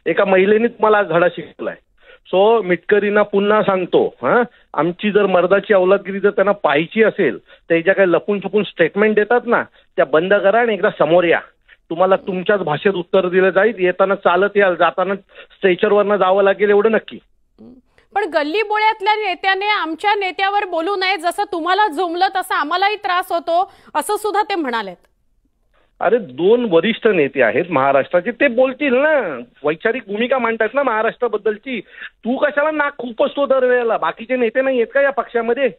एका महिलेने तुम्हाला आज धडा शिकवलाय. सो मिटकरींना पुन्हा सांगतो, आमची जर मर्दाची अवलादगिरी जर त्यांना पाहायची असेल तर ज्या काही लपून छपून स्टेटमेंट देतात ना त्या बंद करा आणि एकदा समोर या. तुम्हाला तुमच्याच भाषेत उत्तर दिलं जाईल. येताना चालत याल, जाताना स्ट्रेचरवरनं जावं लागेल एवढं नक्की. पण गल्ली बोळ्यातल्या नेत्याने आमच्या नेत्यावर बोलू नये, जसं तुम्हाला झोमलं तसं आम्हालाही त्रास होतो असं सुद्धा ते म्हणालेत. अरे 2 वरिष्ठ नेते आहेत महाराष्ट्राचे, ते बोलतील ना, वैचारिक भूमिका मांडतात ना महाराष्ट्राबद्दलची. तू कशाला नाक खुपसतो दरवेळेला? बाकीचे नेते नाही आहेत का या पक्षामध्ये?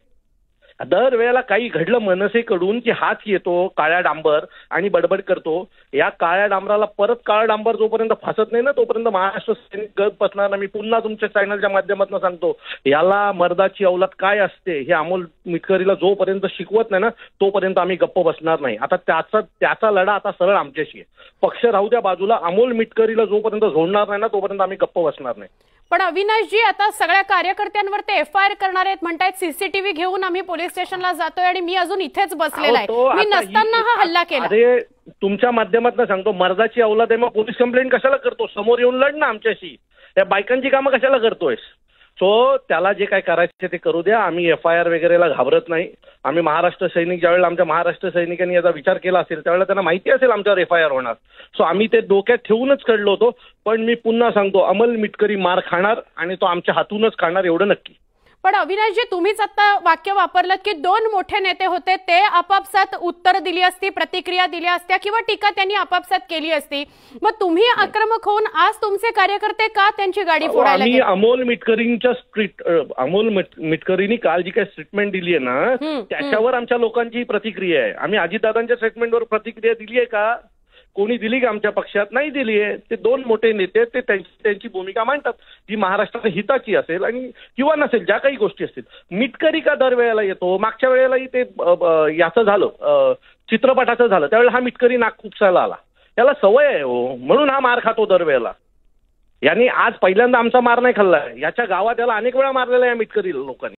दरवेळेला काही घडलं मनसेकडून की हात येतो काळ्या डांबर आणि बडबड करतो. या काळ्या डांबराला परत काळा डांबर जोपर्यंत फासत नाही ना तोपर्यंत महाराष्ट्र सैनिक गप बसणार ना. मी पुन्हा तुमच्या चॅनलच्या माध्यमातून सांगतो, याला मर्दाची अवलाद काय असते हे अमोल मिटकरीला जोपर्यंत शिकवत नाही ना तोपर्यंत आम्ही गप्प बसणार नाही. आता त्याचा लढा आता सरळ आमच्याशी आहे. पक्ष राहू द्या बाजूला, अमोल मिटकरीला जोपर्यंत झोडणार नाही ना तोपर्यंत आम्ही गप्प बसणार नाही. पण अविनाशजी, आता सगळ्या कार्यकर्त्यांवर ते FIR करणार आहेत म्हणतायत. CCTV घेऊन आम्ही पोलीस स्टेशनला जातोय आणि मी अजून इथेच बसलेला आहे. मी नसताना हा हल्ला केला. अरे तुमच्या माध्यमातून सांगतो, मर्दाची अवलाद आहे मग पोलीस कंप्लेंट कशाला करतो? समोर येऊन लढ ना आमच्याशी. या बायकांची कामं कशाला करतोयस? सो त्याला जे काय करायचं ते करू द्या. आम्ही FIR वगैरेला घाबरत नाही. आम्ही महाराष्ट्र सैनिक, ज्यावेळेला आमच्या महाराष्ट्र सैनिकांनी याचा विचार केला असेल त्यावेळेला त्यांना माहिती असेल आमच्यावर FIR होणार. सो आम्ही ते डोक्यात ठेवूनच काढलो होतो. पण मी पुन्हा सांगतो, अमोल मिटकरी मार खाणार आणि तो आमच्या हातूनच खाणार एवढं नक्की. पण अविनाशजी, तुम्हीच आता वाक्य वापरलं की 2 मोठे नेते होते, ते आपापसात उत्तर दिली असती, प्रतिक्रिया दिल्या असत्या किंवा टीका त्यांनी आपापसात केली असती. मग तुम्ही आक्रमक होऊन आज तुमचे कार्यकर्ते का त्यांची गाडी फोडायला गेले? अमोल मिटकरींनी काल जी काही स्टेटमेंट दिली आहे ना त्याच्यावर आमच्या लोकांची प्रतिक्रिया आहे. आम्ही अजितदादांच्या स्टेटमेंटवर प्रतिक्रिया दिली आहे का? कोणी दिली का आमच्या पक्षात? नाही दिली आहे. ते 2 मोठे नेते ते त्यांची भूमिका मांडतात जी महाराष्ट्राच्या हिताची असेल आणि किंवा नसेल, ज्या काही गोष्टी असतील. मिटकरी का दरवेळेला येतो? मागच्या वेळेलाही ते याचं झालं, चित्रपटाचं झालं, त्यावेळेला हा मिटकरी नाक खुपसायला आला. याला सवय आहे हो, म्हणून हा मार खातो दरवेळेला. यांनी आज पहिल्यांदा आमचा मार नाही खाल्लाय. याच्या गावात याला अनेक वेळा मारलेला आहे मिटकरी लोकांनी.